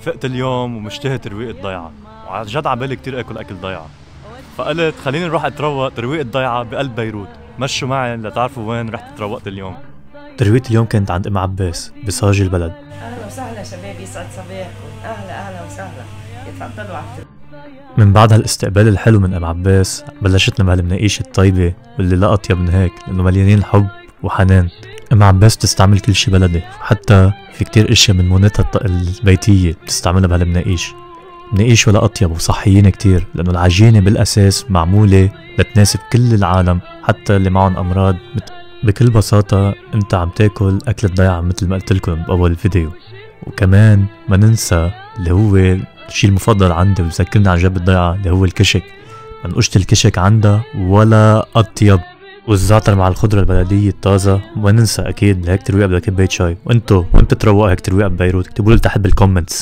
فقت اليوم ومشتهي ترويقة ضيعة، وعن جد عبالي كتير اكل ضيعة، فقلت خليني نروح اتروق ترويقة ضيعة بقلب بيروت. مشوا معي لتعرفوا وين رحت تروقت اليوم. ترويقة اليوم كانت عند ام عباس بصاج البلد. اهلا وسهلا شباب، يسعد صباحكم، اهلا وسهلا، يتفضلوا على من بعد هالاستقبال الحلو من ام عباس بلشتنا بهالمناقيش الطيبة واللي لا اطيب من هيك لانه مليانين حب وحنان. ام عباس بتستعمل كل شي بلدي، وحتى في كتير اشياء من منتها البيتية بتستعملها بهالمناقيش. مناقيش ولا اطيب وصحيين كتير لانه العجينة بالاساس معمولة لتناسب كل العالم حتى اللي معهم امراض. بكل بساطة انت عم تاكل اكلة ضيعة مثل ما قلت لكم باول الفيديو. وكمان ما ننسى اللي هو الشيء المفضل عندي وبذكرني عن جبل الضيعة اللي هو الكشك. منقوشة الكشك عندها ولا اطيب، والزعتر مع الخضرة البلدية الطازة. وما ننسى اكيد هيك ترويقة بدها كوباية شاي. وانتو تروقوا هيك ترويقة ببيروت؟ اكتبوا لي تحت بالكومنتس.